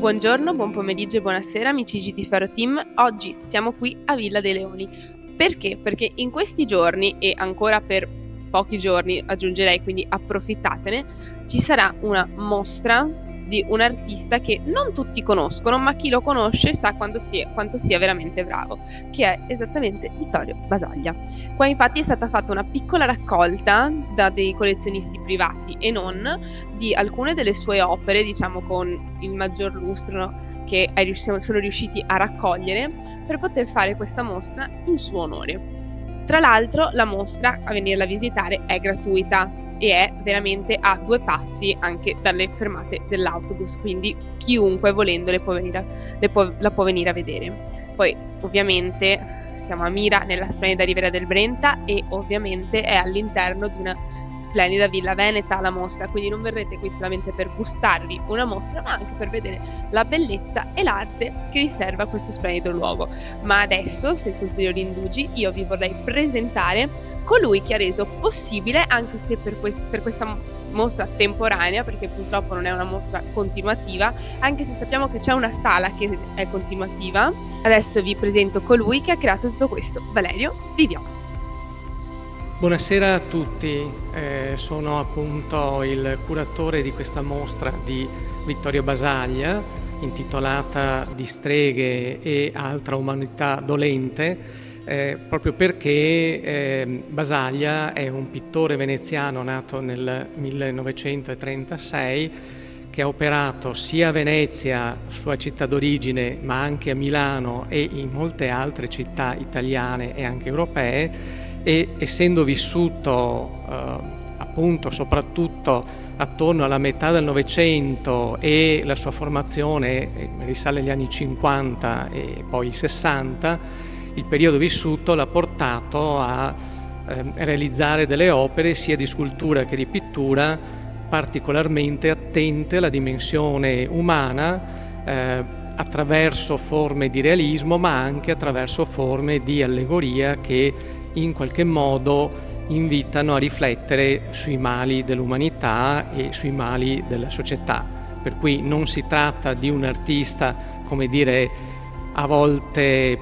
Buongiorno, buon pomeriggio e buonasera amici GT Ferro Team. Oggi siamo qui a Villa dei Leoni. Perché? Perché in questi giorni e ancora per pochi giorni, aggiungerei, quindi approfittatene, ci sarà una mostra di un artista che non tutti conoscono, ma chi lo conosce sa quanto sia veramente bravo, che è esattamente Vittorio Basaglia. Qua infatti è stata fatta una piccola raccolta da dei collezionisti privati e non di alcune delle sue opere, diciamo con il maggior lustro che sono riusciti a raccogliere per poter fare questa mostra in suo onore. Tra l'altro la mostra, a venirla a visitare, è gratuita e è veramente a 2 passi anche dalle fermate dell'autobus, quindi chiunque volendo la può venire a vedere. Poi ovviamente siamo a Mira, nella splendida Riviera del Brenta, e ovviamente è all'interno di una splendida villa veneta la mostra, quindi non verrete qui solamente per gustarvi una mostra, ma anche per vedere la bellezza e l'arte che riserva questo splendido luogo. Ma adesso, senza ulteriori indugi, io vi vorrei presentare colui che ha reso possibile, anche se per questa mostra temporanea, perché purtroppo non è una mostra continuativa, anche se sappiamo che c'è una sala che è continuativa. Adesso vi presento colui che ha creato tutto questo, Valerio Viviò. Buonasera a tutti, sono appunto il curatore di questa mostra di Vittorio Basaglia, intitolata Di streghe e altra umanità dolente, proprio perché Basaglia è un pittore veneziano nato nel 1936 che ha operato sia a Venezia, sua città d'origine, ma anche a Milano e in molte altre città italiane e anche europee, e essendo vissuto appunto soprattutto attorno alla metà del Novecento, e la sua formazione risale agli anni 50 e poi 60, il periodo vissuto l'ha portato a realizzare delle opere sia di scultura che di pittura particolarmente attente alla dimensione umana, attraverso forme di realismo ma anche attraverso forme di allegoria che in qualche modo invitano a riflettere sui mali dell'umanità e sui mali della società. Per cui non si tratta di un artista, come dire, a volte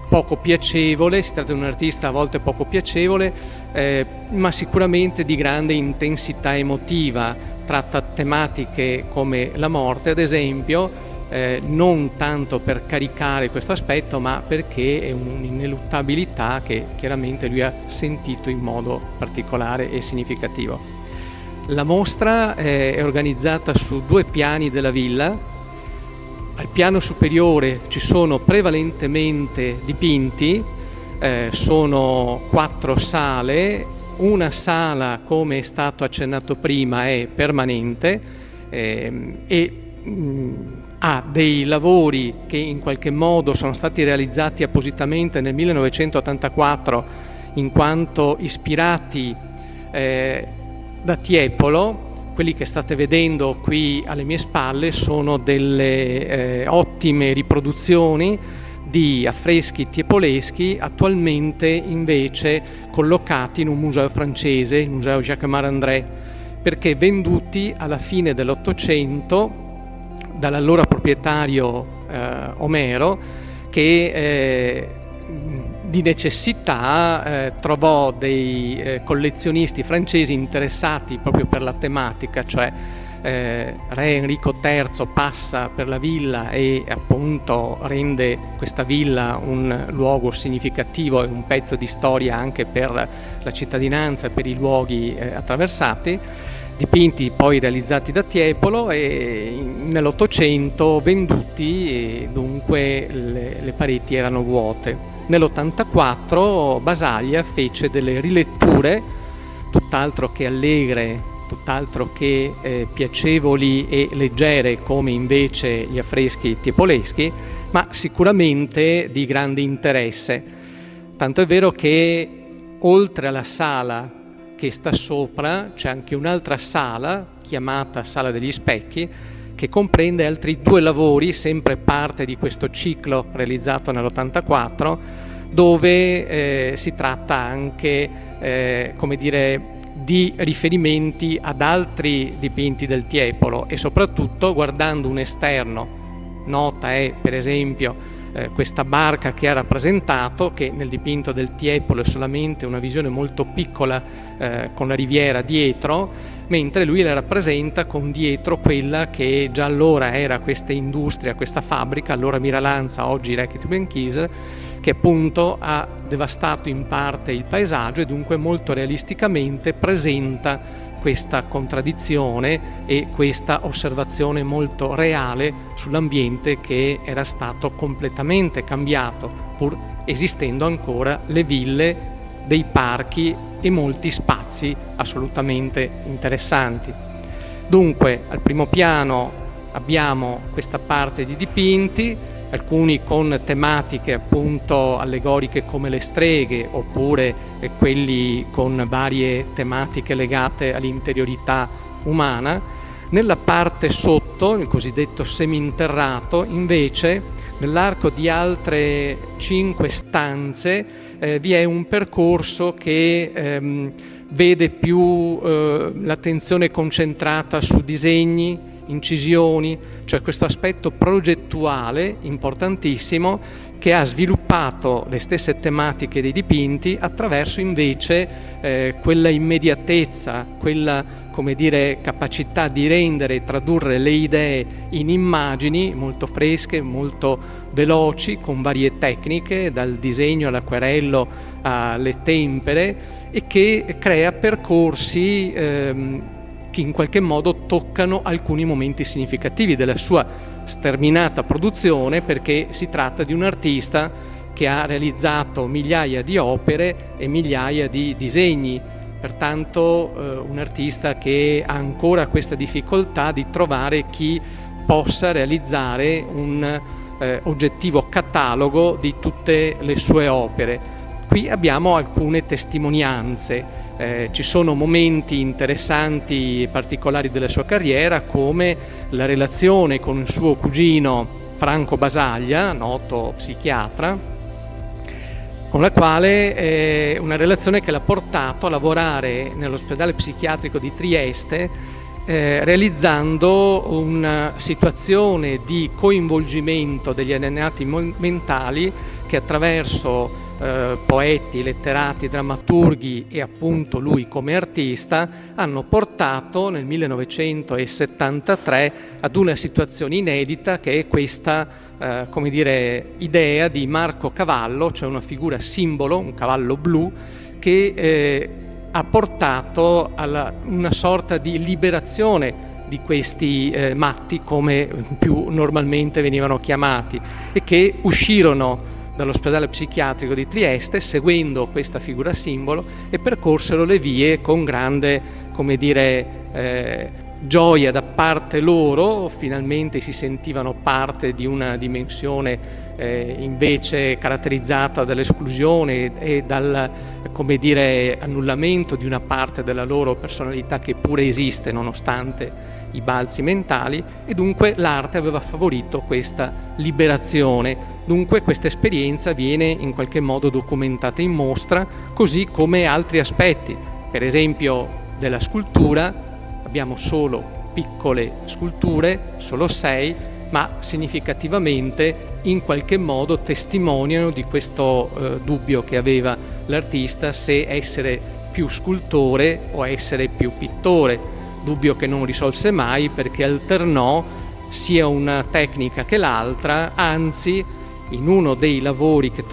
poco piacevole, si tratta di un artista a volte poco piacevole, ma sicuramente di grande intensità emotiva. Tratta tematiche come la morte, ad esempio, non tanto per caricare questo aspetto, ma perché è un'ineluttabilità che chiaramente lui ha sentito in modo particolare e significativo. La mostra è organizzata su 2 piani della villa. Al piano superiore ci sono prevalentemente dipinti, sono 4 sale, una sala, come è stato accennato prima, è permanente e ha dei lavori che in qualche modo sono stati realizzati appositamente nel 1984 in quanto ispirati da Tiepolo. Quelli che state vedendo qui alle mie spalle sono delle ottime riproduzioni di affreschi tiepoleschi, attualmente invece collocati in un museo francese, il museo Jacquemart-André, perché venduti alla fine dell'Ottocento dall'allora proprietario Omero, che di necessità trovò dei collezionisti francesi interessati proprio per la tematica, cioè Re Enrico III passa per la villa e appunto rende questa villa un luogo significativo e un pezzo di storia anche per la cittadinanza e per i luoghi attraversati. Dipinti poi realizzati da Tiepolo e nell'Ottocento venduti, e dunque le pareti erano vuote. Nell'84 Basaglia fece delle riletture tutt'altro che allegre, tutt'altro che piacevoli e leggere come invece gli affreschi tiepoleschi, ma sicuramente di grande interesse. Tanto è vero che oltre alla sala che sta sopra c'è anche un'altra sala chiamata Sala degli Specchi, che comprende altri 2 lavori, sempre parte di questo ciclo realizzato nell'84, dove si tratta anche come dire, di riferimenti ad altri dipinti del Tiepolo, e soprattutto guardando un esterno. Nota è per esempio questa barca che ha rappresentato, che nel dipinto del Tiepolo è solamente una visione molto piccola con la riviera dietro, mentre lui la rappresenta con dietro quella che già allora era questa industria, questa fabbrica, allora Miralanza, oggi Reckitt Benckiser, che appunto ha devastato in parte il paesaggio e dunque molto realisticamente presenta questa contraddizione e questa osservazione molto reale sull'ambiente che era stato completamente cambiato, pur esistendo ancora le ville, dei parchi e molti spazi assolutamente interessanti. Dunque, al primo piano abbiamo questa parte di dipinti, alcuni con tematiche appunto allegoriche come le streghe, oppure quelli con varie tematiche legate all'interiorità umana. Nella parte sotto, il cosiddetto seminterrato, invece, nell'arco di altre 5 stanze vi è un percorso che vede più l'attenzione concentrata su disegni, incisioni, cioè questo aspetto progettuale importantissimo che ha sviluppato le stesse tematiche dei dipinti attraverso invece quella immediatezza, quella, come dire, capacità di rendere e tradurre le idee in immagini molto fresche, molto veloci, con varie tecniche, dal disegno all'acquerello alle tempere, e che crea percorsi che in qualche modo toccano alcuni momenti significativi della sua sterminata produzione, perché si tratta di un artista che ha realizzato migliaia di opere e migliaia di disegni, pertanto un artista che ha ancora questa difficoltà di trovare chi possa realizzare un oggettivo catalogo di tutte le sue opere. Qui abbiamo alcune testimonianze. Ci sono momenti interessanti e particolari della sua carriera, come la relazione con il suo cugino Franco Basaglia, noto psichiatra, con la quale una relazione che l'ha portato a lavorare nell'ospedale psichiatrico di Trieste, realizzando una situazione di coinvolgimento degli alienati mentali che attraverso poeti, letterati, drammaturghi e appunto lui come artista hanno portato nel 1973 ad una situazione inedita, che è questa come dire, idea di Marco Cavallo, cioè una figura simbolo, un cavallo blu, che ha portato a una sorta di liberazione di questi matti, come più normalmente venivano chiamati, e che uscirono dall'ospedale psichiatrico di Trieste seguendo questa figura simbolo e percorsero le vie con grande, come dire, gioia da parte loro. Finalmente si sentivano parte di una dimensione invece caratterizzata dall'esclusione e dal, come dire, annullamento di una parte della loro personalità che pure esiste nonostante i balzi mentali, e dunque l'arte aveva favorito questa liberazione. Dunque questa esperienza viene in qualche modo documentata in mostra, così come altri aspetti. Per esempio della scultura abbiamo solo piccole sculture, solo 6, ma significativamente in qualche modo testimoniano di questo dubbio che aveva l'artista se essere più scultore o essere più pittore. Dubbio che non risolse mai, perché alternò sia una tecnica che l'altra, anzi in uno dei lavori che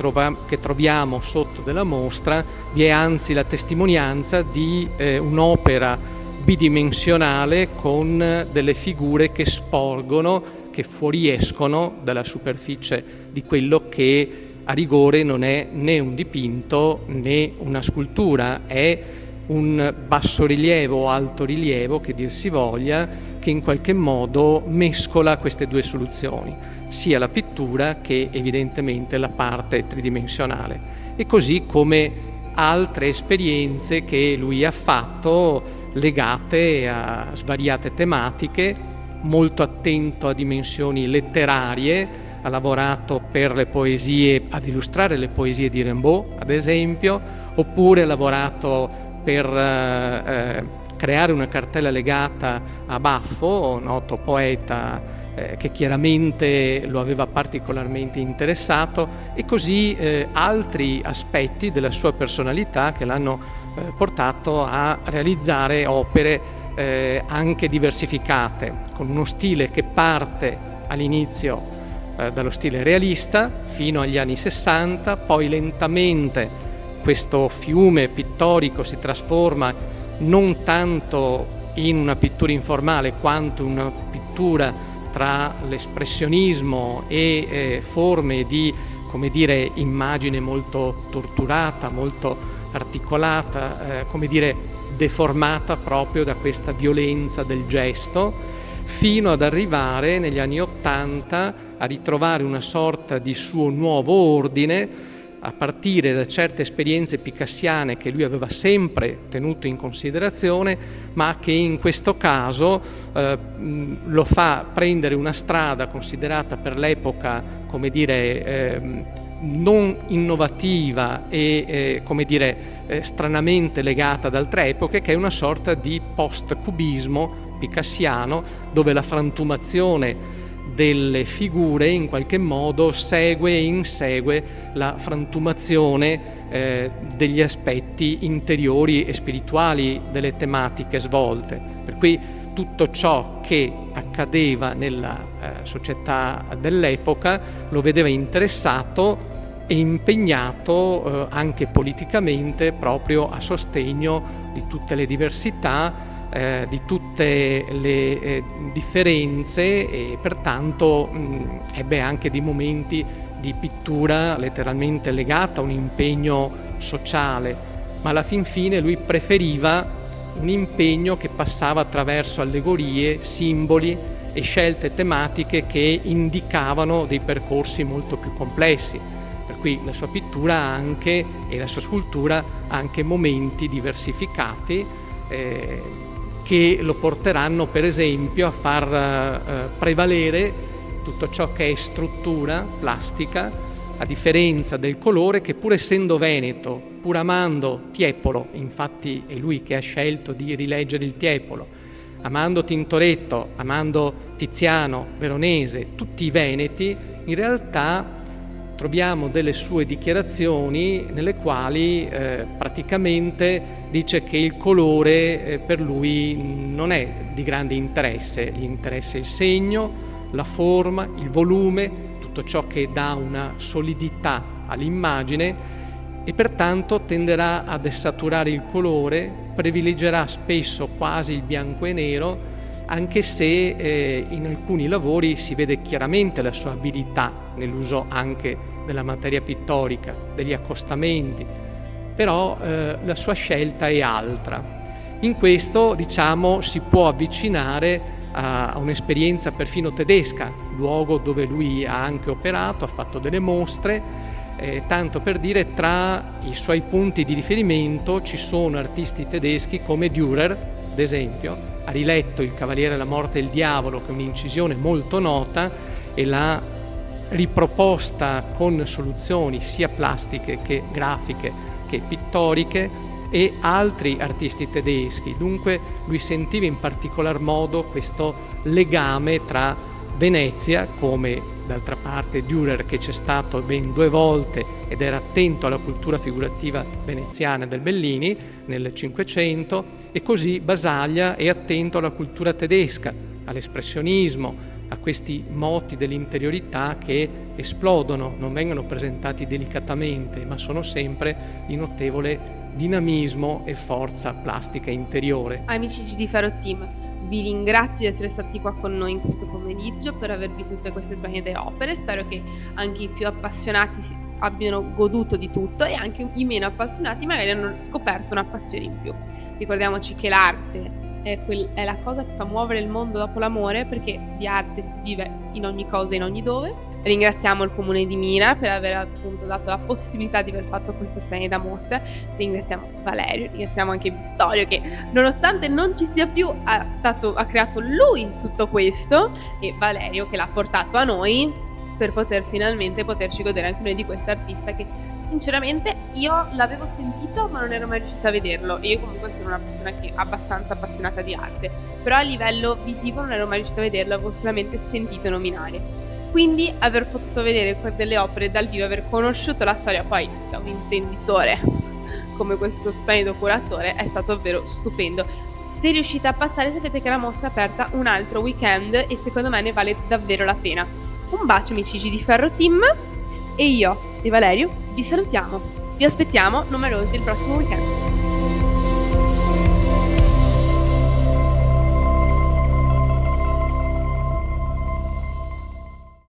troviamo sotto della mostra vi è anzi la testimonianza di un'opera bidimensionale con delle figure che sporgono, che fuoriescono dalla superficie di quello che a rigore non è né un dipinto né una scultura, è un bassorilievo o altorilievo, che dir si voglia, che in qualche modo mescola queste due soluzioni, sia la pittura che evidentemente la parte tridimensionale, e così come altre esperienze che lui ha fatto legate a svariate tematiche, molto attento a dimensioni letterarie. Ha lavorato per le poesie, ad illustrare le poesie di Rimbaud ad esempio, oppure ha lavorato per creare una cartella legata a Baffo, noto poeta che chiaramente lo aveva particolarmente interessato, e così altri aspetti della sua personalità che l'hanno portato a realizzare opere anche diversificate, con uno stile che parte all'inizio dallo stile realista fino agli anni 60, poi lentamente questo fiume pittorico si trasforma non tanto in una pittura informale quanto in una pittura tra l'espressionismo e forme di, come dire, immagine molto torturata, molto articolata, come dire, deformata proprio da questa violenza del gesto, fino ad arrivare negli anni '80 a ritrovare una sorta di suo nuovo ordine, a partire da certe esperienze picassiane che lui aveva sempre tenuto in considerazione, ma che in questo caso lo fa prendere una strada considerata per l'epoca, come dire, non innovativa e come dire, stranamente legata ad altre epoche, che è una sorta di post-cubismo picassiano, dove la frantumazione delle figure in qualche modo segue e insegue la frantumazione degli aspetti interiori e spirituali delle tematiche svolte. Per cui tutto ciò che accadeva nella società dell'epoca lo vedeva interessato e impegnato anche politicamente proprio a sostegno di tutte le diversità, di tutte le differenze, e pertanto ebbe anche dei momenti di pittura letteralmente legata a un impegno sociale, ma alla fin fine lui preferiva un impegno che passava attraverso allegorie, simboli e scelte tematiche che indicavano dei percorsi molto più complessi. Per cui la sua pittura ha anche, e la sua scultura ha anche momenti diversificati che lo porteranno per esempio a far prevalere tutto ciò che è struttura plastica, a differenza del colore, che pur essendo veneto, pur amando Tiepolo, infatti è lui che ha scelto di rileggere il Tiepolo, amando Tintoretto, amando Tiziano, Veronese, tutti i veneti, in realtà troviamo delle sue dichiarazioni nelle quali praticamente dice che il colore per lui non è di grande interesse, gli interessa il segno, la forma, il volume, tutto ciò che dà una solidità all'immagine, e pertanto tenderà a desaturare il colore, privilegerà spesso quasi il bianco e nero, anche se in alcuni lavori si vede chiaramente la sua abilità nell'uso anche della materia pittorica, degli accostamenti, però la sua scelta è altra. In questo, diciamo, si può avvicinare a un'esperienza perfino tedesca, luogo dove lui ha anche operato, ha fatto delle mostre, tanto per dire, tra i suoi punti di riferimento ci sono artisti tedeschi come Dürer, ad esempio, ha riletto Il Cavaliere della Morte e il Diavolo, che è un'incisione molto nota, e l'ha riproposta con soluzioni sia plastiche che grafiche che pittoriche, e altri artisti tedeschi. Dunque lui sentiva in particolar modo questo legame tra Venezia, come d'altra parte Dürer, che c'è stato ben 2 volte ed era attento alla cultura figurativa veneziana del Bellini nel Cinquecento, e così Basaglia è attento alla cultura tedesca, all'espressionismo, a questi moti dell'interiorità che esplodono, non vengono presentati delicatamente, ma sono sempre di notevole dinamismo e forza plastica interiore. Amici GD Ferro Team, vi ringrazio di essere stati qua con noi in questo pomeriggio, per aver visto tutte queste splendide opere. Spero che anche i più appassionati abbiano goduto di tutto, e anche i meno appassionati magari hanno scoperto una passione in più. Ricordiamoci che l'arte è la cosa che fa muovere il mondo dopo l'amore, perché di arte si vive in ogni cosa e in ogni dove. Ringraziamo il Comune di Mira per aver appunto dato la possibilità di aver fatto questa splendida mostra. Ringraziamo Valerio, ringraziamo anche Vittorio, che nonostante non ci sia più ha creato lui tutto questo, e Valerio che l'ha portato a noi per poter finalmente poterci godere anche noi di quest'artista che sinceramente io l'avevo sentito ma non ero mai riuscita a vederlo, e io comunque sono una persona che è abbastanza appassionata di arte, però a livello visivo non ero mai riuscita a vederlo, avevo solamente sentito nominare. Quindi aver potuto vedere delle opere dal vivo, aver conosciuto la storia poi da un intenditore come questo splendido curatore è stato davvero stupendo. Se riuscite a passare sapete che la mostra è aperta un altro weekend e secondo me ne vale davvero la pena. Un bacio amici di Ferro Team, e io e Valerio vi salutiamo. Vi aspettiamo numerosi il prossimo weekend.